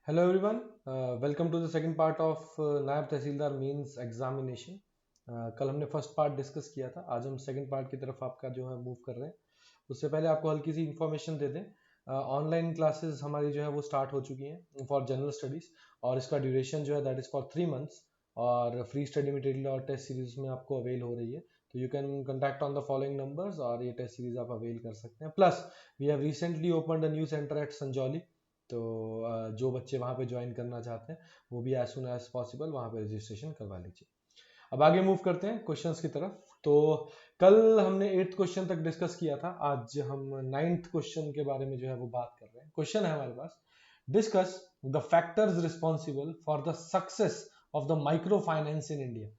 Hello everyone, welcome to the second part of नायब तहसीलदार means examination. कल हमने फर्स्ट पार्ट डिस्कस किया था। आज हम सेकंड पार्ट की तरफ आपका जो है मूव कर रहे हैं। उससे पहले आपको हल्की सी इन्फॉर्मेशन दे दें। ऑनलाइन क्लासेस हमारी जो है वो स्टार्ट हो चुकी हैं फॉर जनरल स्टडीज़, और इसका ड्यूरेशन जो है दैट इज़ फॉर 3 मंथ्स। और फ्री स्टडी मटेरियल और टेस्ट सीरीज में आपको अवेल हो रही है। तो you can contact on the following numbers और ये टेस्ट सीरीज आप अवेल कर सकते हैं। Plus we have recently opened a new centre at Sanjauli. तो जो बच्चे वहाँ पे ज्वाइन करना चाहते हैं वो भी एज सुन एज पॉसिबल वहाँ पे रजिस्ट्रेशन करवा लीजिए। अब आगे मूव करते हैं क्वेश्चंस की तरफ। तो कल हमने 8th क्वेश्चन तक डिस्कस किया था। आज हम 9th क्वेश्चन के बारे में जो है वो बात कर रहे हैं। क्वेश्चन है हमारे पास, discuss the factors responsible for the success of the micro finance in India.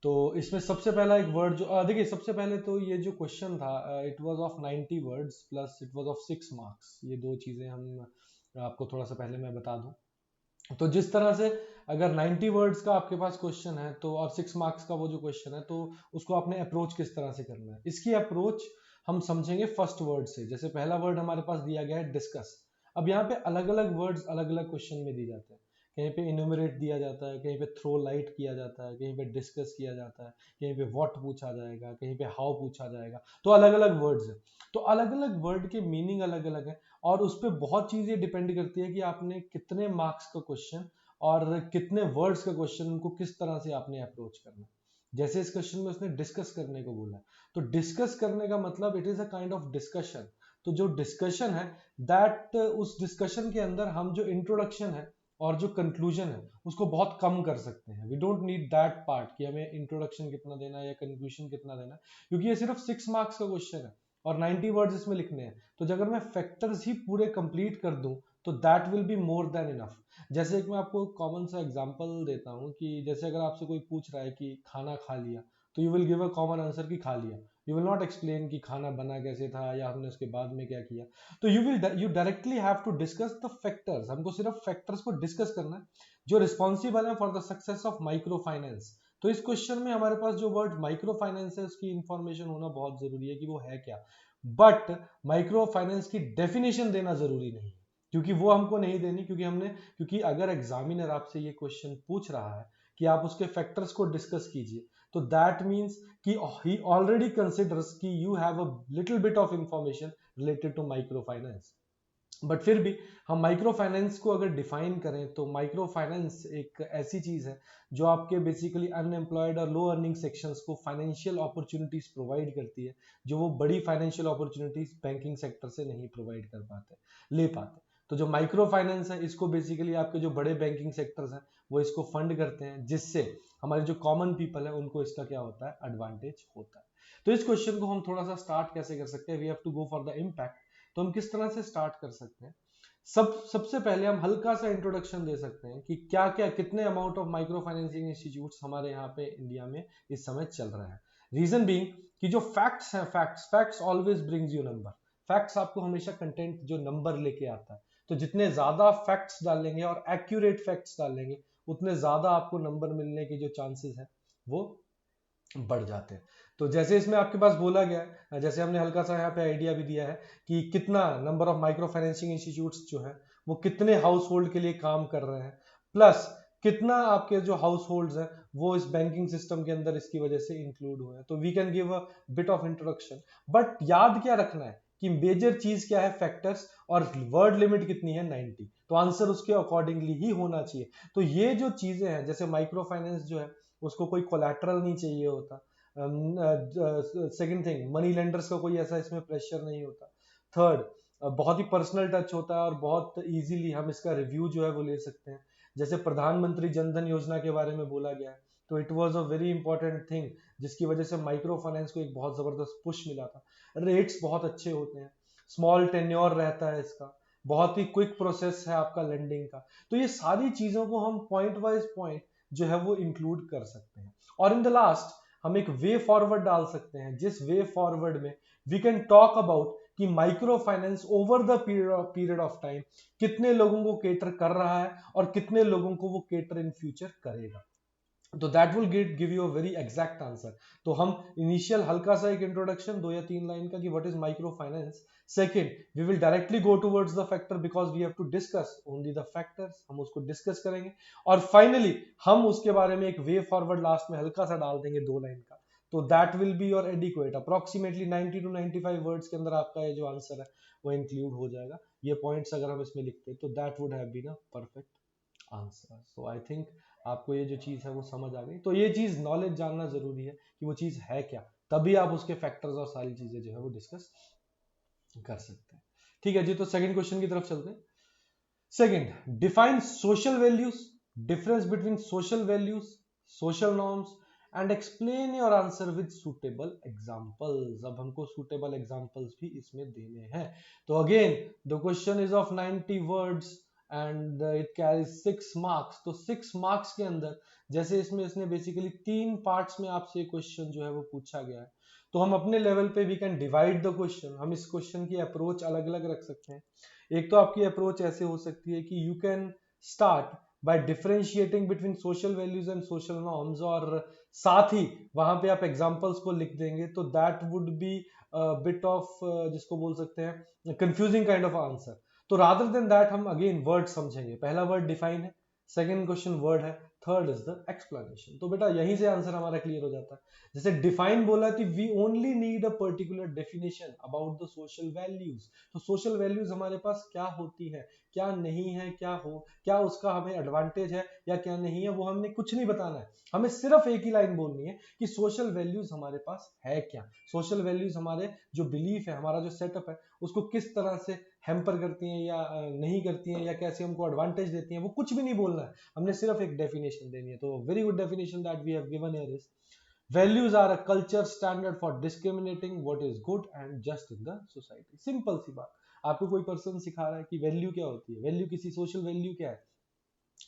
तो इसमें सबसे पहला एक वर्ड जो देखिए, सबसे पहले तो ये जो क्वेश्चन था it was of 90 words plus it was of 6 marks. ये दो चीजें हम आपको थोड़ा सा पहले मैं बता दूं। तो जिस तरह से अगर 90 वर्ड्स का आपके पास क्वेश्चन है तो और 6 मार्क्स का वो जो क्वेश्चन है, तो उसको आपने अप्रोच किस तरह से करना है, इसकी अप्रोच हम समझेंगे फर्स्ट वर्ड से। जैसे पहला वर्ड हमारे पास दिया गया है डिस्कस। अब यहाँ पे अलग अलग वर्ड्स अलग अलग क्वेश्चन में दिए जाते हैं। कहीं पे इन्यूमरेट दिया जाता है, कहीं पे थ्रो लाइट किया जाता है, कहीं पे डिस्कस किया जाता है, कहीं पे व्हाट पूछा जाएगा, कहीं पे हाउ पूछा जाएगा। तो अलग अलग वर्ड्स है। तो अलग अलग वर्ड के मीनिंग अलग अलग है, और उस पर बहुत चीजें डिपेंड करती है कि आपने कितने मार्क्स का क्वेश्चन और कितने वर्ड्स का क्वेश्चन, उनको किस तरह से आपने अप्रोच करना। जैसे इस क्वेश्चन में उसने डिस्कस करने को बोला, तो डिस्कस करने का मतलब it is a kind of discussion. तो जो डिस्कशन है दैट उस डिस्कशन के अंदर हम जो इंट्रोडक्शन है और जो कंक्लूजन है उसको बहुत कम कर सकते हैं। We don't need that part कि हमें इंट्रोडक्शन कितना देना है या कंक्लूजन कितना देना है, क्योंकि ये सिर्फ 6 मार्क्स का क्वेश्चन है और 90 वर्ड्स इसमें लिखने हैं। तो अगर मैं फैक्टर्स ही पूरे कंप्लीट कर दूं तो that will be more than enough. जैसे एक मैं आपको कॉमन सा एग्जांपल देता हूँ कि जैसे अगर आपसे कोई पूछ रहा है कि खाना खा लिया, तो you will give a common answer कि खा लिया। यू विल नॉट एक्सप्लेन कि खाना बना कैसे था या हमने उसके बाद में क्या किया। तो you directly have to discuss the factors. हमको सिर्फ फैक्टर्स को डिस्कस करना है जो रिस्पॉन्सिबल है for the success of micro finance. तो इस क्वेश्चन में हमारे पास जो वर्ड माइक्रो फाइनेंस है उसकी इंफॉर्मेशन होना बहुत जरूरी है कि वो है क्या। बट माइक्रो फाइनेंस की डेफिनेशन देना जरूरी नहीं है, क्योंकि वो हमको नहीं देनी। क्योंकि अगर एग्जामिनर आपसे ये क्वेश्चन पूछ रहा है कि आप उसके फैक्टर्स को डिस्कस कीजिए, तो दैट मीन्स कि ही ऑलरेडी कंसिडर्स कि you have a little bit of information related to micro finance. But फिर भी हम माइक्रो फाइनेंस को अगर डिफाइन करें तो माइक्रो फाइनेंस एक ऐसी चीज है जो आपके बेसिकली अनएम्प्लॉयड और लो अर्निंग सेक्शंस को फाइनेंशियल अपॉर्चुनिटीज प्रोवाइड करती है, जो वो बड़ी फाइनेंशियल अपॉर्चुनिटीज बैंकिंग सेक्टर से नहीं प्रोवाइड कर पाते, ले पाते। तो जो माइक्रो फाइनेंस है इसको बेसिकली आपके जो बड़े बैंकिंग सेक्टर्स हैं वो इसको फंड करते हैं, जिससे हमारे जो कॉमन पीपल है उनको इसका क्या होता है, एडवांटेज होता है। तो इस क्वेश्चन को हम थोड़ा सा स्टार्ट कैसे कर सकते हैं, we have to go for the impact. तो हम किस तरह से स्टार्ट कर सकते हैं। सबसे पहले हम हल्का सा इंट्रोडक्शन दे सकते हैं कि क्या क्या कितने amount of micro financing institutes हमारे यहाँ पे इंडिया में इस समय चल रहे हैं। रीजन बीइंग कि जो फैक्ट्स हैं, facts facts always brings you number. Facts आपको हमेशा कंटेंट जो नंबर लेके आता है। तो जितने ज्यादा फैक्ट्स डालेंगे और एक्यूरेट फैक्ट्स डालेंगे, उतने ज्यादा आपको नंबर मिलने के जो चांसेस हैं वो बढ़ जाते हैं। तो जैसे इसमें आपके पास बोला गया है, जैसे हमने हल्का सा यहाँ पे आइडिया भी दिया है कि कितना number of micro financing institutes जो है वो कितने हाउस होल्ड के लिए काम कर रहे हैं, प्लस कितना आपके जो हाउस होल्ड हैं वो इस बैंकिंग सिस्टम के अंदर इसकी वजह से इंक्लूड हुए हैं। तो we can give a bit of introduction. But याद क्या रखना है कि मेजर चीज क्या है, फैक्टर्स, और वर्ड लिमिट कितनी है, 90। तो आंसर उसके अकॉर्डिंगली ही होना चाहिए। तो ये जो चीजें हैं, जैसे माइक्रो फाइनेंस जो है उसको कोई कोलैटरल नहीं चाहिए होता। सेकंड थिंग, मनी लेंडर्स का कोई ऐसा इसमें प्रेशर नहीं होता। थर्ड, बहुत ही पर्सनल टच होता है और बहुत इजीली हम इसका रिव्यू जो है वो ले सकते हैं। जैसे प्रधानमंत्री जनधन योजना के बारे में बोला गया है, तो it was a very important thing जिसकी वजह से माइक्रो फाइनेंस को एक बहुत जबरदस्त पुश मिला था। रेट्स बहुत अच्छे होते हैं, स्मॉल टेन्योर रहता है इसका, बहुत ही क्विक प्रोसेस है आपका लेंडिंग का। तो ये सारी चीजों को हम पॉइंट वाइज पॉइंट जो है वो इंक्लूड कर सकते हैं। और इन द लास्ट हम एक वे फॉरवर्ड डाल सकते हैं, जिस वे फॉरवर्ड में वी कैन टॉक अबाउट कि micro finance over the period of time कितने लोगों को केटर कर रहा है और कितने लोगों को वो केटर इन फ्यूचर करेगा। तो that will give you a very exact answer. तो हम इनिशियल हल्का सा एक इंट्रोडक्शन 2 या 3 लाइन का कि what is micro finance. Second, we will directly go towards the factor because we have to discuss only the factors, हम उसको डिस्कस करेंगे। और फाइनली हम उसके बारे में एक वे फॉरवर्ड लास्ट में हल्का सा डाल देंगे 2 लाइन का। तो that will be your adequate, approximately 90 to 95 words के अंदर आपका ये जो आंसर है वो इंक्लूड हो जाएगा। ये पॉइंट्स अगर हम इसमें लिखते हैं तो that would have been a perfect answer. So I think आपको ये जो चीज है वो समझ आ गई। तो ये चीज नॉलेज जानना जरूरी है कि वो चीज है क्या, तभी आप उसके फैक्टर्स और सारी चीजें जो है वो डिस्कस कर सकते हैं। ठीक है जी, तो सेकंड क्वेश्चन की तरफ चलते हैं। Second, define social values, difference between social values, social norms and explain your answer with suitable examples. अब हमको सुटेबल एग्जांपल्स भी इसमें देने हैं। तो again the question is of 90 words and it carries 6 marks. तो 6 मार्क्स के अंदर जैसे इसमें इसने बेसिकली 3 पार्ट्स में आपसे क्वेश्चन जो है वो पूछा गया है, तो हम अपने लेवल पे we can divide the question. हम इस क्वेश्चन की अप्रोच अलग अलग रख सकते हैं। एक तो आपकी अप्रोच ऐसे हो सकती है कि you can start by differentiating between social values and social norms, और साथ ही वहां पे आप एग्जांपल्स को लिख देंगे, तो that would B bit of जिसको बोल सकते हैं कंफ्यूजिंग काइंड ऑफ आंसर। तो रादर देन दैट हम अगेन वर्ड समझेंगे। पहला वर्ड डिफाइन है, सेकंड क्वेश्चन वर्ड है, थर्ड इज द एक्सप्लेनेशन। तो बेटा यहीं से आंसर हमारा क्लियर हो जाता है। जैसे डिफाइन बोला कि we only need a particular definition about the social values. तो सोशल वैल्यूज हमारे पास क्या होती है, क्या नहीं है, क्या उसका हमें एडवांटेज है या क्या नहीं है, वो हमने कुछ नहीं बताना है। हमें सिर्फ एक ही लाइन बोलनी है कि सोशल वैल्यूज हमारे पास है क्या। सोशल वैल्यूज हमारे जो बिलीफ है, हमारा जो सेटअप है, उसको किस तरह से हैम्पर करती हैं या नहीं करती हैं, या कैसे हमको एडवांटेज देती हैं, वो कुछ भी नहीं बोलना है। हमने सिर्फ एक डेफिनेशन देनी है। तो very good definition that we have given here is values are a culture standard for discriminating what is good and just in the society। Simple सी बात। आपको कोई पर्सन सिखा रहा है कि वैल्यू क्या होती है, वैल्यू किसी सोशल वैल्यू क्या है,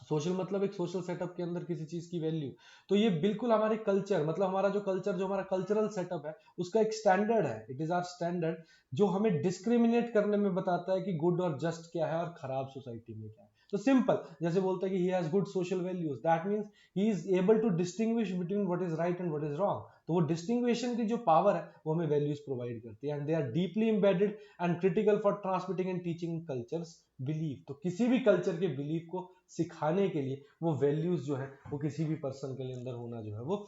सोशल मतलब एक सोशल सेटअप के अंदर किसी चीज की वैल्यू। तो ये बिल्कुल हमारे कल्चर, मतलब हमारा जो कल्चर, जो हमारा कल्चरल सेटअप है, उसका एक स्टैंडर्ड है। इट इज आवर स्टैंडर्ड जो हमें डिस्क्रिमिनेट करने में बताता है कि गुड और जस्ट क्या है और खराब सोसाइटी में क्या है। तो सिंपल जैसे बोलता है कि he has good social values, that means he is able to distinguish between what is right and what is wrong. तो वो डिस्टिंग्विशन की जो पावर है वो हमें वैल्यूज प्रोवाइड करती है, and they are deeply embedded and critical for transmitting and teaching cultures belief. तो किसी भी कल्चर के बिलीफ को सिखाने के लिए वो वैल्यूज जो है वो किसी भी पर्सन के अंदर होना जो है वो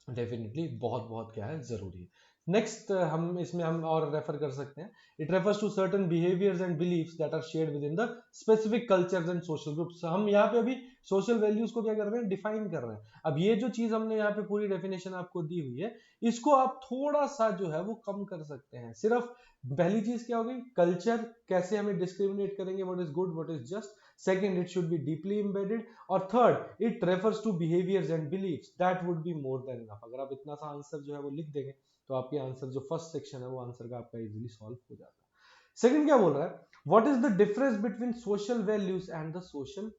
डेफिनेटली बहुत बहुत क्या है, जरूरी है। नेक्स्ट हम इसमें हम और रेफर कर सकते हैं, it refers to certain behaviours and beliefs that are shared within the specific cultures and social groups. हम यहाँ पे अभी सोशल वैल्यूज को क्या कर रहे हैं, डिफाइन कर रहे हैं। अब ये जो चीज हमने यहाँ पे पूरी डेफिनेशन आपको दी हुई है, इसको आप थोड़ा सा जो है वो कम कर सकते हैं। सिर्फ पहली चीज क्या होगी, कल्चर कैसे हमें डिस्क्रिमिनेट करेंगे, what is good what is just. Second, it should be deeply embedded. और third, it refers to behaviours and beliefs. That would be more than enough. अगर आप इतना सा आंसर जो है वो लिख देंगे तो आपके आंसर जो फर्स्ट सेक्शन है वो आंसर का आपका इजीली सॉल्व हो जाता है। सेकंड क्या बोल रहा है, what is the difference between social values and the social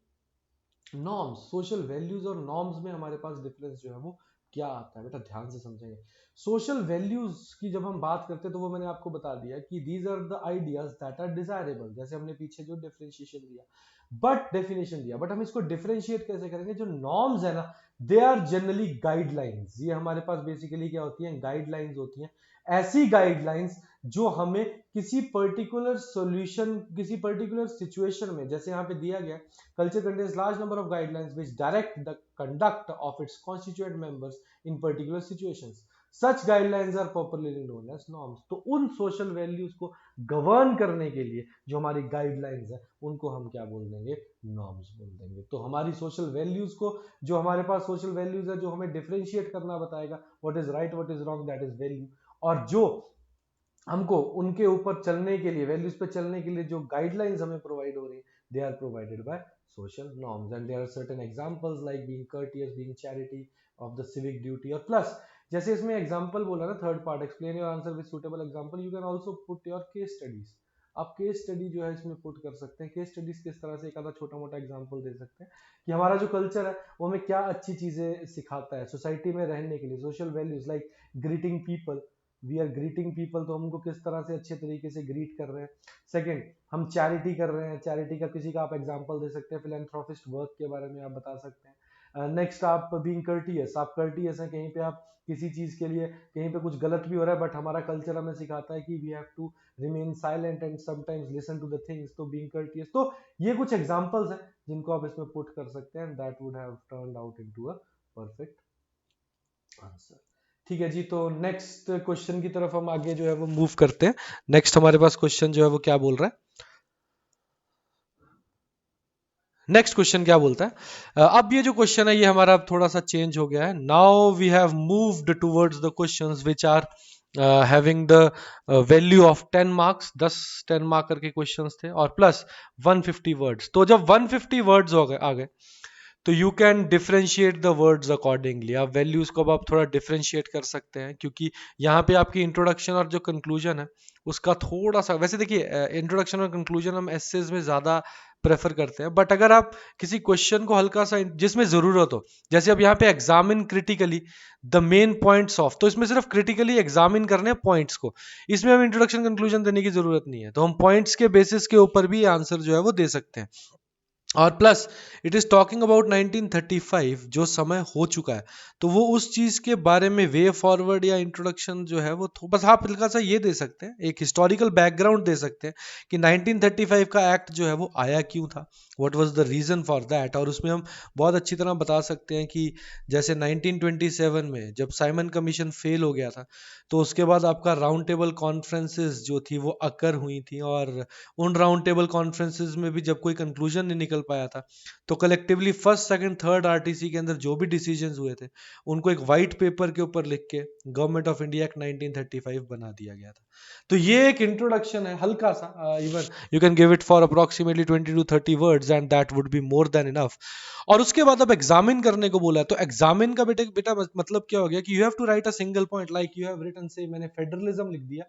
norms. Social values और नॉर्म्स में हमारे पास डिफरेंस जो है वो क्या आता है, बेटा ध्यान से समझेंगे। सोशल वैल्यूज की जब हम बात करते हैं तो वो मैंने आपको बता दिया कि these are the ideas that are desirable, जैसे हमने पीछे जो डिफरेंशिएशन दिया, बट डेफिनेशन दिया, बट हम इसको डिफरेंशिएट कैसे करेंगे। जो नॉर्म्स है ना, दे आर जनरली गाइडलाइंस। ये हमारे पास बेसिकली क्या होती है, गाइडलाइंस होती हैं। ऐसी गाइडलाइंस जो हमें किसी पर्टिकुलर सॉल्यूशन, किसी पर्टिकुलर सिचुएशन में, जैसे यहाँ पे दिया गया, culture contains large number of guidelines which direct the conduct of its constituent members in particular situations. Such guidelines are popularly known as norms। तो उन सोशल वैल्यूज को गवर्न करने के लिए जो हमारी गाइडलाइंस है उनको हम क्या बोल देंगे, नॉर्म्स बोल देंगे। तो हमारी सोशल वैल्यूज को, जो हमारे पास सोशल वैल्यूज है जो हमें डिफरेंशिएट करना बताएगा, what is right what is wrong, that is value. और जो हमको उनके ऊपर चलने के लिए, वैल्यूज पे चलने के लिए जो गाइडलाइंस हमें प्रोवाइड हो रही है, they are provided by social norms, and there are certain examples like being courteous, being charity, of the civic duty। और प्लस जैसे इसमें एग्जांपल बोला ना, third part, explain your answer with suitable example, you can also put your case studies. आप case study जो है इसमें put कर सकते हैं। केस स्टडीज किस तरह से, एक आधा छोटा मोटा एग्जांपल दे सकते हैं कि हमारा जो कल्चर है वो हमें क्या अच्छी चीजें सिखाता है सोसाइटी में रहने के लिए। Social values like greeting people, we are greeting people, तो हम उनको किस तरह से अच्छे तरीके से ग्रीट कर रहे हैं। सेकंड, हम चैरिटी कर रहे हैं, चैरिटी का किसी का आप एग्जांपल दे सकते हैं, फिलैंथ्रोपिस्ट वर्क के बारे में आप बता सकते हैं। नेक्स्ट आप बीइंग कर्टियस, आप कर्टियस हैं, कहीं पे आप किसी चीज के लिए कहीं पे कुछ गलत भी हो रहा है बट हमारा कल्चर हमें सिखाता है कि we have to remain silent and sometimes listen to the things, तो बीइंग कर्टियस। तो ये कुछ एग्जांपल्स हैं जिनको आप इसमें पुट कर सकते हैं and that would have turned out into a perfect answer. ठीक है जी, तो नेक्स्ट क्वेश्चन की तरफ हम आगे जो है वो मूव करते हैं। नेक्स्ट हमारे पास क्वेश्चन जो है वो क्या बोल रहा है, नेक्स्ट क्वेश्चन क्या बोलता है, अब ये जो क्वेश्चन है ये हमारा अब थोड़ा सा चेंज हो गया है। Now we have moved towards the questions which are having the value of 10 marks, 10 marker के क्वेश्चंस थे और प्लस 150 वर्ड्स। तो जब 150 वर्ड्स हो गए आ गए तो you can differentiate the words accordingly. आप वैल्यूज को अब आप थोड़ा डिफ्रेंशिएट कर सकते हैं, क्योंकि यहाँ पे आपकी इंट्रोडक्शन और जो कंक्लूजन है उसका थोड़ा सा, वैसे देखिए इंट्रोडक्शन और कंक्लूजन हम एसेज में ज्यादा प्रेफर करते हैं, बट अगर आप किसी क्वेश्चन को हल्का सा जिसमें जरूरत हो, जैसे अब यहाँ पे examine critically the main points of, तो इसमें सिर्फ क्रिटिकली एग्जामिन करने पॉइंट्स को, इसमें हम इंट्रोडक्शन कंक्लूजन देने की जरूरत नहीं है, तो हम पॉइंट्स के बेसिस के ऊपर भी आंसर जो है वो दे सकते हैं। और plus it is talking about 1935, जो समय हो चुका है, तो वो उस चीज के बारे में वे फॉरवर्ड या इंट्रोडक्शन जो है वो बस आप हल्का सा ये दे सकते हैं, एक हिस्टोरिकल बैकग्राउंड दे सकते हैं कि 1935 का एक्ट जो है वो आया क्यों था, what was the reason for that. और उसमें हम बहुत अच्छी तरह बता सकते हैं कि जैसे 1927 में जब साइमन कमीशन फेल हो गया था, तो उसके बाद आपका राउंड टेबल कॉन्फ्रेंसेस जो थी वो अकर हुई थी, और उन राउंड टेबल कॉन्फ्रेंसेस में भी जब कोई कंक्लूजन नहीं निकल पाया था, तो collectively first second third RTC के अंदर जो भी डिसीजंस हुए थे उनको एक वाइट पेपर के ऊपर लिख के गवर्नमेंट ऑफ इंडिया एक्ट 1935 बना दिया गया था। तो ये एक इंट्रोडक्शन है हल्का सा, even you can give it for approximately 20 to 30 words and that would be more than enough. और उसके बाद अब एग्जामिन करने को बोला है, तो एग्जामिन का बेटा बेटा मतलब क्या हो गया कि you have to write a single point, like you have written say मैंने फेडरलिज्म लिख दिया,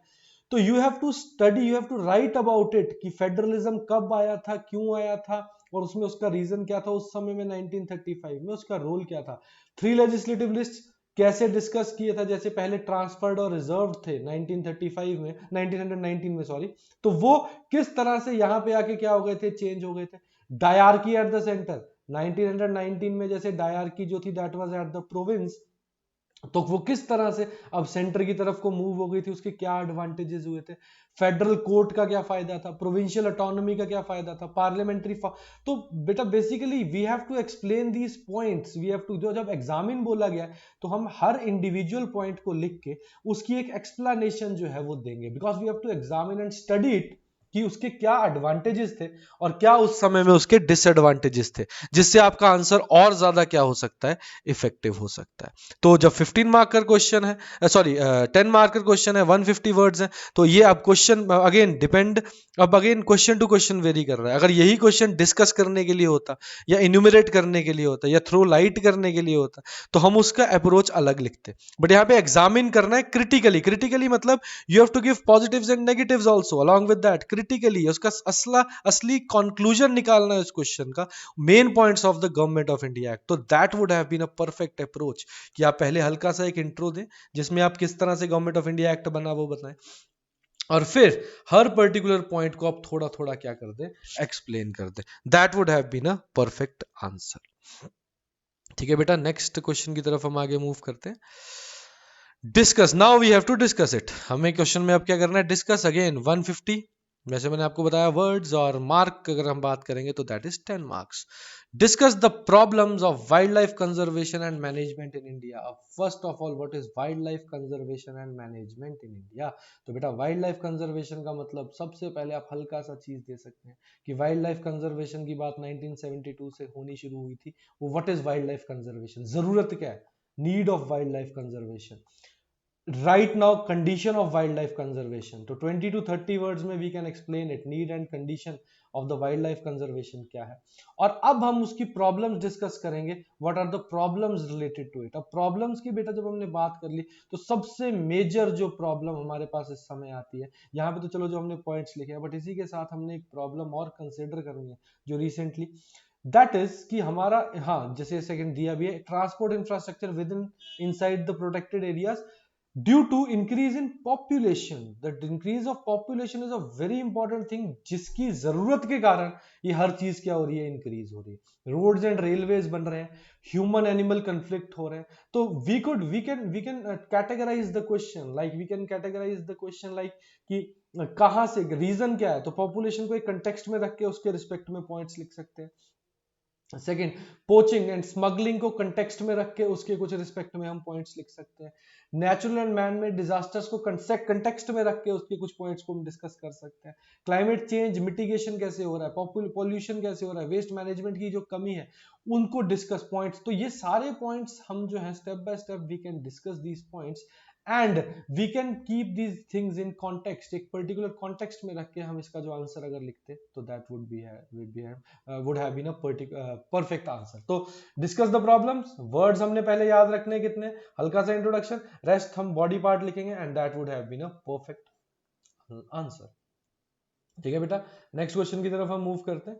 तो you have to study, you have to write about it कि फेडरलिज्म कब आया था, क्यों आया था, और उसमें उसका रीजन क्या था उस समय में 1935 में, उसका रोल क्या था। 3 लेजिस्लेटिव लिस्ट कैसे डिस्कस किए था, जैसे पहले ट्रांसफर्ड और रिजर्व थे 1935 में, 1919 में सॉरी, तो वो किस तरह से यहाँ पे आके क्या हो गए थे, चेंज हो गए थे। डायरकी एट द सेंटर 1919 में जैसे डायरकी जो थी that was at the province, तो वो किस तरह से अब सेंटर की तरफ को मूव हो गई थी, उसके क्या एडवांटेजेस हुए थे, फेडरल कोर्ट का क्या फायदा था, प्रोविंशियल ऑटोनॉमी का क्या फायदा था, पार्लियामेंट्री तो बेटा basically we have to explain these points, we have to, जो जब एग्जामिन बोला गया तो हम हर इंडिविजुअल पॉइंट को लिख के उसकी एक एक्सप्लेनेशन जो है वो देंगे, because we have to examine and study it कि उसके क्या एडवांटेजेस थे और क्या उस समय में उसके डिसएडवांटेजेस थे, जिससे आपका आंसर और ज्यादा क्या हो सकता है, इफेक्टिव हो सकता है। तो जब 15 मार्कर क्वेश्चन है, सॉरी 10 मार्कर क्वेश्चन है, 150 वर्ड्स है, तो ये अब क्वेश्चन अगेन डिपेंड, अब again question to question vary कर रहा है। अगर यही क्वेश्चन डिस्कस करने के लिए होता या इन्यूमरेट करने के लिए होता या थ्रो लाइट करने के लिए होता तो हम उसका अप्रोच अलग लिखते, बट यहाँ पे एग्जामिन करना है क्रिटिकली। क्रिटिकली मतलब you have to give positives and negatives also along with that, critically उसका असली कंक्लूजन निकालना है उस क्वेश्चन का, main points of the government of India act. तो that would have been a perfect approach कि आप पहले हल्का सा एक इंट्रो दें जिसमें आप किस तरह से गवर्नमेंट ऑफ इंडिया एक्ट बना वो बताएं, और फिर हर पर्टिकुलर पॉइंट को आप थोड़ा थोड़ा क्या कर दें, एक्सप्लेन कर दें। That would have been a perfect answer. ठीक है बेटा, नेक्स्ट क्वेश्चन की तरफ हम आगे मूव करते हैं। Discuss, now we have to discuss it. हमें क्वेश्चन में अब क्या करना है, डिस्कस अगेन 150, जैसे मैंने आपको बताया वर्ड्स, और मार्क अगर हम बात करेंगे तो that is 10 marks. Discuss the problems of wild life conservation and management in India. अब first of all what is wild life conservation and management in India. तो बेटा वाइल्ड लाइफ कंजर्वेशन का मतलब सबसे पहले आप हल्का सा चीज दे सकते हैं कि वाइल्ड लाइफ कंजर्वेशन की बात 1972 से होनी शुरू हुई थी। वो what is wild life conservation, जरूरत क्या है, need of wild life conservation, right now condition of wildlife conservation। तो 20 to 30 words में we can explain it, need and condition of the wildlife conservation क्या है। और अब हम उसकी प्रॉब्लम्स डिस्कस करेंगे, what are the problems related to it। अब प्रॉब्लम्स की बेटा जब हमने बात कर ली तो सबसे मेजर जो प्रॉब्लम हमारे पास इस समय आती है, यहाँ पे तो चलो जो हमने पॉइंट्स लिखे हैं, बट इसी के साथ हमने एक प्रॉब्लम और कंसिडर करनी है जो रिसेंटली, दैट इज कि हमारा, हाँ जैसे सेकंड दिया भी है, transport infrastructure within inside the protected areas due to increase in population. The increase of population is a very important thing, जिसकी जरूरत के कारण ये हर चीज क्या हो रही है, इंक्रीज हो रही है। रोड्स एंड रेलवेज बन रहे हैं, ह्यूमन एनिमल कंफ्लिक्ट हो रहे हैं। तो we can categorise the question like, we can categorise the question like कि कहां से, रीजन क्या है, तो पॉपुलेशन को एक कंटेक्स्ट में रख के उसके रिस्पेक्ट में पॉइंट्स लिख सकते हैं। सेकेंड, पोचिंग एंड स्मगलिंग को कंटेक्स्ट में रख के उसके कुछ रिस्पेक्ट में हम पॉइंट्स लिख सकते हैं। Natural and man made disasters को कंटेक्स्ट में रख के उसके कुछ पॉइंट्स को हम डिस्कस कर सकते हैं। क्लाइमेट चेंज मिटिगेशन कैसे हो रहा है, पॉल्यूशन कैसे हो रहा है, वेस्ट मैनेजमेंट की जो कमी है उनको डिस्कस पॉइंट्स। तो ये सारे पॉइंट्स हम जो है step by step we can discuss these points and we can keep these things in context. एक पर्टिकुलर कॉन्टेक्स्ट में रख के हम इसका जो आंसर अगर लिखते तो that would have been a perfect answer. तो डिस्कस द प्रॉब्लम्स, वर्ड्स हमने पहले याद रखने कितने, हल्का सा इंट्रोडक्शन, रेस्ट हम बॉडी पार्ट लिखेंगे and that would have been a perfect answer. ठीक है बेटा, नेक्स्ट क्वेश्चन की तरफ हम मूव करते हैं।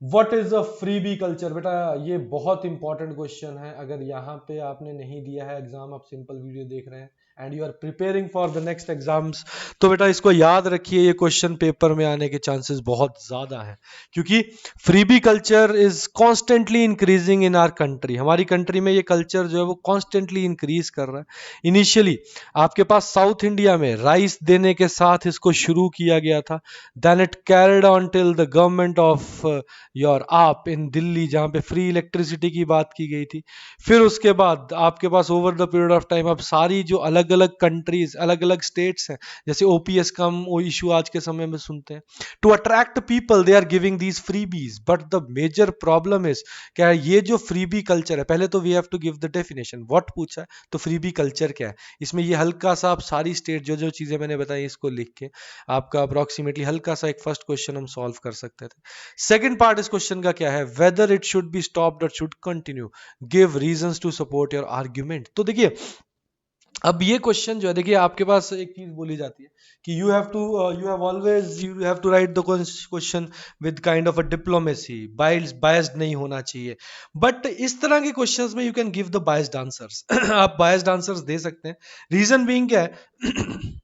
What is a freebie culture? बेटा ये बहुत इंपॉर्टेंट क्वेश्चन है। अगर यहाँ पे आपने नहीं दिया है एग्जाम, आप सिंपल वीडियो देख रहे हैं and you are preparing for the next exams, तो बेटा इसको याद रखिए, ये क्वेश्चन पेपर में आने के चांसेस बहुत ज्यादा हैं, क्योंकि freebie culture is constantly increasing in our country. हमारी कंट्री में ये कल्चर जो है वो कॉन्स्टेंटली इंक्रीज कर रहा है। इनिशियली आपके पास साउथ इंडिया में राइस देने के साथ इसको शुरू किया गया था, then it carried on till the government of your AAP in Delhi, जहां पे फ्री इलेक्ट्रिसिटी की बात की गई थी। फिर उसके बाद आपके पास over the period of time अब सारी जो अलग अलग कंट्रीज, अलग अलग स्टेट्स हैं, जैसे ओपीएस का हम इशू आज के समय में सुनते हैं, to attract people they are giving these freebies. But the major problem is क्या, ये जो फ्रीबी कल्चर है, पहले तो we have to give the definition, what पूछा है, तो फ्रीबी कल्चर क्या है। इसमें ये हल्का सा आप सारी स्टेट जो जो चीजें मैंने बताई इसको लिख के आपका अप्रोक्सीमेटली हल्का सा एक फर्स्ट क्वेश्चन हम सॉल्व कर सकते थे। सेकंड पार्ट इस क्वेश्चन का क्या है, whether it should be stopped और should continue, give reasons to support your argument. तो देखिए अब ये क्वेश्चन जो है, देखिए आपके पास एक चीज बोली जाती है कि you have always you have to write the question with kind of a diplomacy, biased नहीं होना चाहिए। बट इस तरह के क्वेश्चंस में you can give the biased answers आप बायस्ड आंसर्स दे सकते हैं। रीजन बीइंग क्या है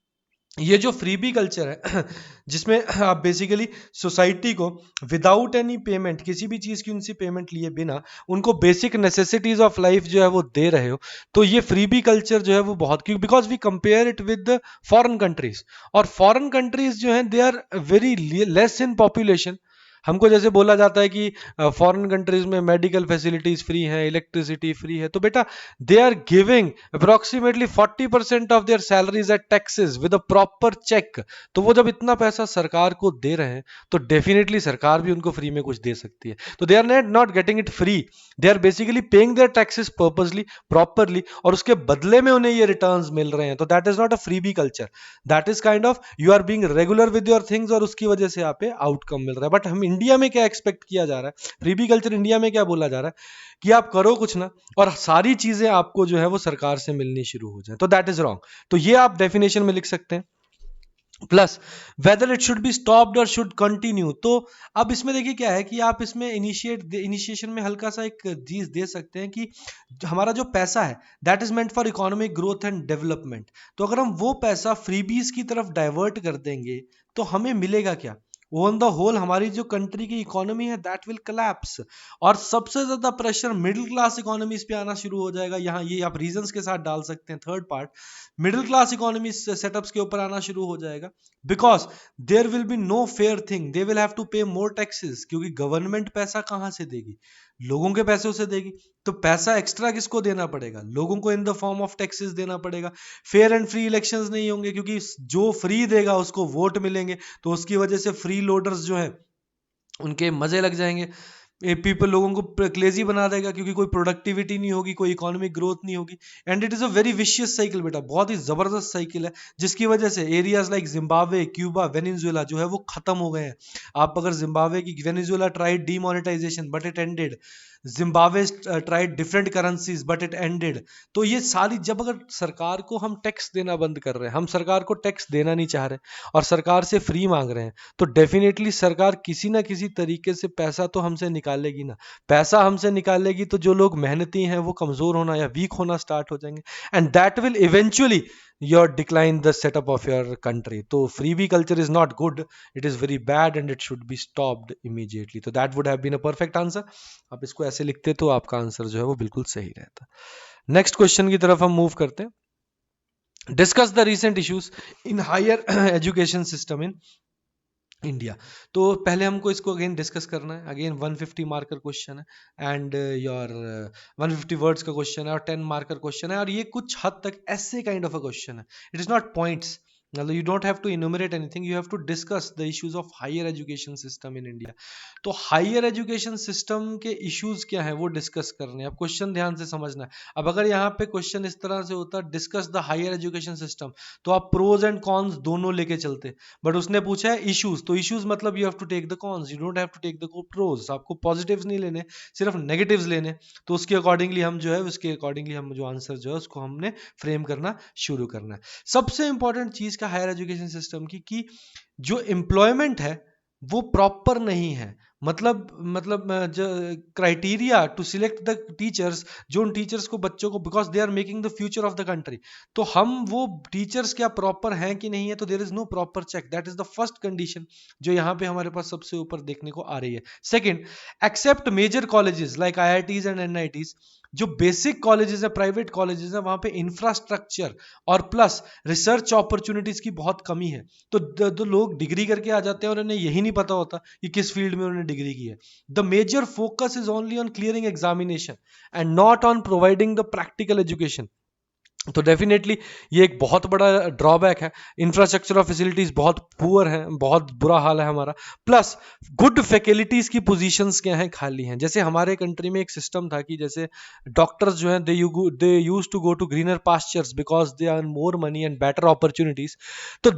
ये जो फ्रीबी कल्चर है जिसमें आप बेसिकली सोसाइटी को विदाउट एनी पेमेंट, किसी भी चीज की उनसे पेमेंट लिए बिना उनको बेसिक नेसेसिटीज ऑफ लाइफ जो है वो दे रहे हो, तो ये फ्रीबी कल्चर जो है वो बहुत, क्योंकि because we compare it with foreign countries, और फॉरेन कंट्रीज जो है they are very less in population. हमको जैसे बोला जाता है कि फॉरेन कंट्रीज में मेडिकल फैसिलिटीज फ्री हैं, इलेक्ट्रिसिटी फ्री है, तो बेटा they are giving approximately 40% of their salaries at taxes with a proper check. तो वो जब इतना पैसा सरकार को दे रहे हैं तो डेफिनेटली सरकार भी उनको फ्री में कुछ दे सकती है। तो they are not getting it free, they are basically paying their taxes purposely, properly, और उसके बदले में उन्हें ये रिटर्न्स मिल रहे हैं। तो that is not a freebie culture, that is kind of you are being regular with your things और उसकी वजह से यहाँ पे आउटकम मिल रहा है। बट हम इंडिया में क्या एक्सपेक्ट किया जा रहा है, फ्रीबी कल्चर इंडिया में क्या बोला जा रहा है कि आप करो कुछ ना और सारी चीजें आपको जो है वो सरकार से मिलनी शुरू हो जाए, तो दैट इज रॉन्ग। तो ये आप डेफिनेशन में लिख सकते हैं। Plus weather it should be stopped और शुड कंटिन्यू, तो अब इसमें देखिए क्या है कि आप इसमें इनिशिएशन में हल्का सा एक चीज दे सकते हैं कि हमारा जो पैसा है that is meant for economic growth and development. तो अगर हम वो पैसा फ्रीबीज की तरफ डाइवर्ट कर देंगे तो हमें मिलेगा क्या, ऑन द होल हमारी जो कंट्री की इकोनॉमी है दैट विल कोलैप्स, और सबसे ज्यादा प्रेशर मिडिल क्लास इकोनॉमीज पे आना शुरू हो जाएगा। यहाँ ये आप रीजंस के साथ डाल सकते हैं। Third part, middle class economy setups के ऊपर आना शुरू हो जाएगा, because there will be no fair thing, they will have to pay more taxes, क्योंकि गवर्नमेंट पैसा कहां से देगी, लोगों के पैसों से देगी। तो पैसा एक्स्ट्रा किसको देना पड़ेगा, लोगों को in the form of taxes देना पड़ेगा। फेयर एंड फ्री इलेक्शंस नहीं होंगे, क्योंकि जो फ्री देगा उसको वोट मिलेंगे, तो उसकी वजह से फ्री लोडर्स जो है उनके मजे लग जाएंगे। पीपल लोगों को क्लेजी बना देगा, क्योंकि कोई प्रोडक्टिविटी नहीं होगी, कोई इकोनॉमिक ग्रोथ नहीं होगी, and it is a very vicious cycle बेटा, बहुत ही जबरदस्त साइकिल है, जिसकी वजह से areas like Zimbabwe, Cuba, Venezuela जो है वो खत्म हो गए हैं। आप अगर जिम्बाब्वे की, Venezuela tried demonetisation but it ended, Zimbabwe tried different currencies but it ended. तो ये सारी, जब अगर सरकार को हम टैक्स देना बंद कर रहे हैं, हम सरकार को टैक्स देना नहीं चाह रहे और सरकार से फ्री मांग रहे हैं, तो डेफिनेटली सरकार किसी ना किसी तरीके से पैसा तो हमसे निकालेगी ना, पैसा हमसे निकालेगी तो जो लोग मेहनती हैं वो कमजोर होना या वीक होना स्टार्ट हो जाएंगे, and that will eventually your decline the setup of your country. तो freebie culture is not good, it is very bad and it should be stopped immediately. तो that would have been a perfect answer. आप इसको ऐसे लिखते तो आपका answer जो है वो बिल्कुल सही रहता. नेक्स्ट क्वेश्चन की तरफ हम मूव करते हैं. Discuss the recent issues in higher education system in India. तो पहले हमको इसको अगेन डिस्कस करना है. अगेन 150 मार्कर क्वेश्चन है एंड योर 150 वर्ड्स का क्वेश्चन है और 10 मार्कर क्वेश्चन है, और ये कुछ हद तक ऐसे काइंड ऑफ अ क्वेश्चन है. इट इज नॉट पॉइंट्स, मतलब you don't have to enumerate anything, you have to discuss the issues of higher education system in India. तो हायर एजुकेशन सिस्टम के इश्यूज क्या है वो डिस्कस करने हैं. अब क्वेश्चन ध्यान से समझना है. अब अगर यहाँ पे क्वेश्चन इस तरह से होता discuss the higher education system, तो आप प्रोज एंड कॉन्स दोनों लेके चलते. बट उसने पूछा है इश्यूज, तो इश्यूज मतलब you have to take the cons, you don't have to take the pros. आपको पॉजिटिव्स नहीं लेने, सिर्फ नेगेटिव्स लेने. तो उसके अकॉर्डिंगली हम जो है उसके अकॉर्डिंगली हम जो आंसर जो है उसको हमने फ्रेम करना शुरू करना है. सबसे इंपॉर्टेंट चीज का हायर एजुकेशन सिस्टम की कि जो एम्प्लॉयमेंट है वो प्रॉपर नहीं है. मतलब जो criteria to select the teachers, जो उन टीचर्स को बच्चों को, because they are making the future of the country, तो हम वो टीचर्स क्या प्रॉपर हैं कि नहीं है, तो there is no proper check. That is the first condition जो यहाँ पे हमारे पास सबसे ऊपर देखने को आ रही है. Second, except major colleges like IITs and NITs, जो बेसिक कॉलेजेस है, प्राइवेट कॉलेजेस है, वहां पे इंफ्रास्ट्रक्चर और प्लस रिसर्च अपॉर्चुनिटीज की बहुत कमी है. तो लोग डिग्री करके आ जाते हैं और उन्हें यही नहीं पता होता कि किस फील्ड में उन्होंने डिग्री की है. The major focus is only on clearing examination and not on providing the practical education. तो डेफिनेटली ये एक बहुत बड़ा ड्रॉबैक है. इंफ्रास्ट्रक्चर ऑफ फैसिलिटीज बहुत पुअर हैं, बहुत बुरा हाल है हमारा. प्लस गुड फैकल्टीज की पोजीशंस क्या हैं, खाली हैं. जैसे हमारे कंट्री में एक सिस्टम था कि जैसे डॉक्टर्स जो हैं they use to go to greener pastures because they are more money and better opportunities. तो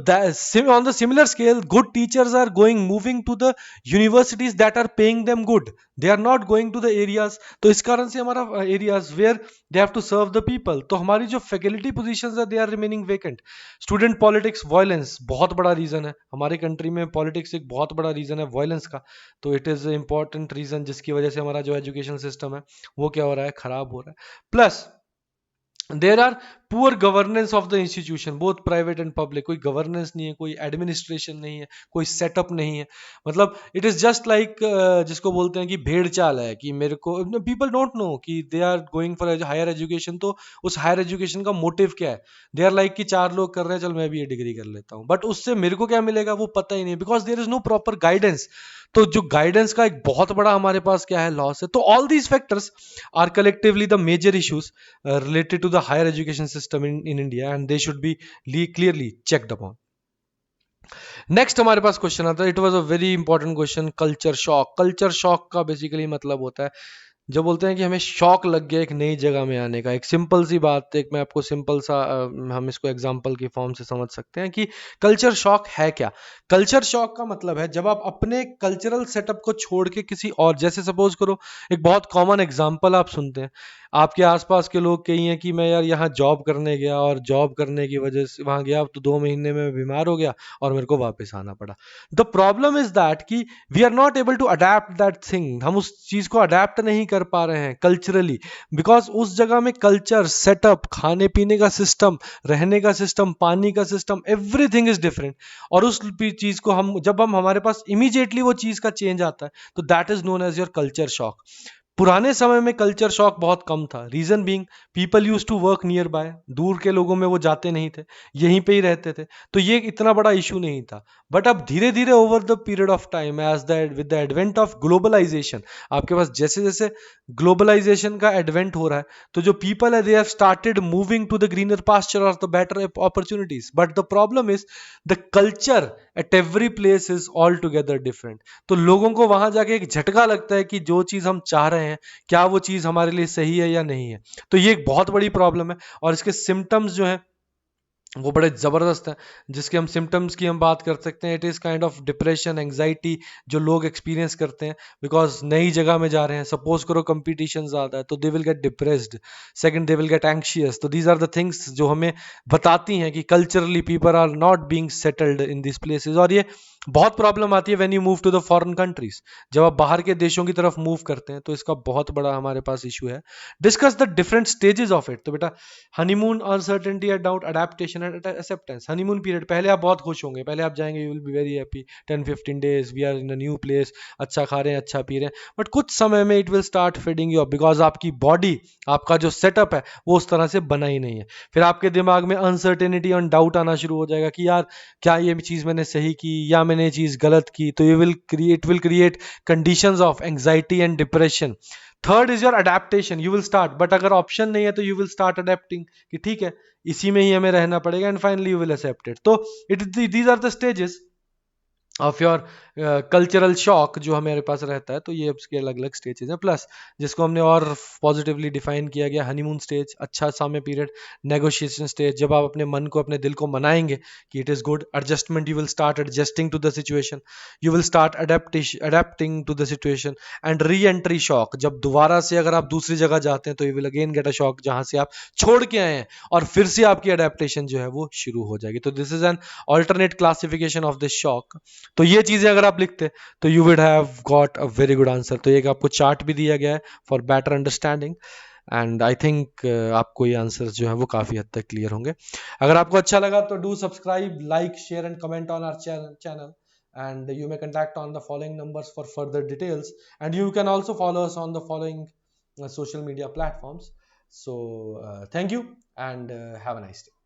on the similar scale good teachers are going moving to the universities that are paying them good, they are not going to the areas. तो इस कारण से हमारा areas where they have to serve the people, तो हमारी जो faculty positions है they are remaining vacant. Student politics, violence बहुत बड़ा रीजन है हमारे कंट्री में. पॉलिटिक्स एक बहुत बड़ा रीजन है वायलेंस का. तो इट इज इंपॉर्टेंट रीजन जिसकी वजह से हमारा जो एजुकेशन सिस्टम है वो क्या हो रहा है, खराब हो रहा है. Plus there are poor governance of the institution both private and public. कोई गवर्नेंस नहीं है, कोई एडमिनिस्ट्रेशन नहीं है, कोई सेटअप नहीं है. मतलब इट इज जस्ट लाइक जिसको बोलते हैं कि भेड़ चाल है कि मेरे को, पीपल डोंट नो कि they are going for higher education. तो उस हायर एजुकेशन का मोटिव क्या है, दे आर लाइक कि 4 लोग कर रहे हैं, चल मैं भी ये डिग्री कर लेता हूँ, बट उससे मेरे को क्या मिलेगा वो पता ही नहीं, because there is no proper guidance. तो जो गाइडेंस का एक बहुत बड़ा हमारे पास क्या है, लॉस है. तो all these factors are collectively the major issues related to the higher education system in India and they should be clearly checked upon. Next हमारे पास क्वेश्चन आता है. It was a very important question, culture shock. Culture shock का basically मतलब होता है जो बोलते हैं कि हमें शॉक लग गया एक नई जगह में आने का. एक सिंपल सी बात, एक मैं आपको सिंपल सा हम इसको एग्जांपल की फॉर्म से समझ सकते हैं कि कल्चर शॉक है क्या. कल्चर शॉक का मतलब है जब आप अपने कल्चरल सेटअप को छोड़ के किसी और, जैसे सपोज करो एक बहुत कॉमन एग्जांपल आप सुनते हैं, आपके आसपास के लोग कही हैं कि मैं यार यहाँ जॉब करने गया और जॉब करने की वजह से वहाँ गया तो 2 महीने में बीमार हो गया और मेरे को वापस आना पड़ा. द प्रॉब्लम इज दैट कि we are not able to adapt that thing. हम उस चीज को अडेप्ट नहीं कर पा रहे हैं कल्चरली, बिकॉज उस जगह में कल्चर, सेटअप, खाने पीने का सिस्टम, रहने का सिस्टम, पानी का सिस्टम, एवरीथिंग इज डिफरेंट. और उस चीज को हम जब हम हमारे पास इमीडिएटली वो चीज का चेंज आता है तो that is known as your culture shock. पुराने समय में कल्चर शॉक बहुत कम था. Reason being people use to work nearby, दूर के लोगों में वो जाते नहीं थे, यहीं पे ही रहते थे, तो ये इतना बड़ा इशू नहीं था. बट अब धीरे धीरे over the period of time as the with the advent of globalisation, आपके पास जैसे जैसे ग्लोबलाइजेशन का एडवेंट हो रहा है तो जो पीपल है they have started moving to the greener pasture और the better opportunities. But the problem is the culture at every place is all together different. तो लोगों को वहां जाके एक झटका लगता है कि जो चीज हम चाह रहे हैं क्या वो चीज हमारे लिए सही है या नहीं है. तो ये एक बहुत बड़ी प्रॉब्लम है और इसके सिम्टम्स जो हैं वो बड़े जबरदस्त हैं. जिसके हम सिम्टम्स की हम बात कर सकते हैं, it is kind of depression, anxiety जो लोग एक्सपीरियंस करते हैं बिकॉज नई जगह में जा रहे हैं. सपोज करो कंपटीशन ज्यादा है तो they will get depressed. Second, they will get anxious. तो दीज आर द थिंग्स जो हमें बताती हैं कि culturally people are not being settled in this places. और ये बहुत प्रॉब्लम आती है when you move to the foreign countries, जब आप बाहर के देशों की तरफ मूव करते हैं तो इसका बहुत बड़ा हमारे पास इशू है। Discuss the different stages of it. तो बेटा honeymoon, uncertainty and doubt, adaptation and acceptance. Honeymoon period, पहले आप बहुत खुश होंगे, पहले आप जाएंगे, you will be very happy, 10-15 days we are in a new place, अच्छा खा रहे हैं, अच्छा पी रहे हैं, बट कुछ समय में it will start feeding you up, because आपकी बॉडी, आपका जो सेटअप है वो उस तरह से बना ही नहीं है। फिर आपके दिमाग में अनसर्टेनिटी और डाउट आना शुरू हो जाएगा कि यार क्या ये चीज़ मैंने सही की या मैंने ये चीज़ गलत की, तो ये will create conditions of anxiety and depression. Third is your adaptation, you will start, but अगर ऑप्शन नहीं है तो यू विल स्टार्ट अडेप्टिंग कि ठीक है इसी में ही हमें रहना पड़ेगा, and finally you will accept it. तो it these are the stages of your cultural shock जो हमारे पास रहता है। तो ये उसके अलग अलग स्टेजेस हैं, प्लस जिसको हमने और पॉजिटिवली डिफाइन किया गया, हनीमून स्टेज, अच्छा साम्य पीरियड, नेगोशिएशन स्टेज, जब आप अपने मन को, अपने दिल को मनाएंगे कि it is good, adjustment, you will start adjusting to the situation, you will start adapting to the situation, and re entry shock, जब दोबारा से अगर आप दूसरी जगह जाते हैं तो you will again get a shock जहां से आप छोड़ के आए हैं, और फिर से आपकी अडेप्टेशन जो है वो शुरू हो जाएगी। तो this is an alternate classification of this shock. तो ये चीजें अगर आप लिखते तो you would have got a very good answer. तो एक आपको चार्ट भी दिया गया है for better understanding, and I think आपको ये आंसर्स जो है वो काफी हद तक क्लियर होंगे। अगर आपको अच्छा लगा तो do subscribe, like, share and comment on our channel, and you may contact on the following numbers for further details, and you can also follow us on the following social media platforms. So thank you, and have a nice day.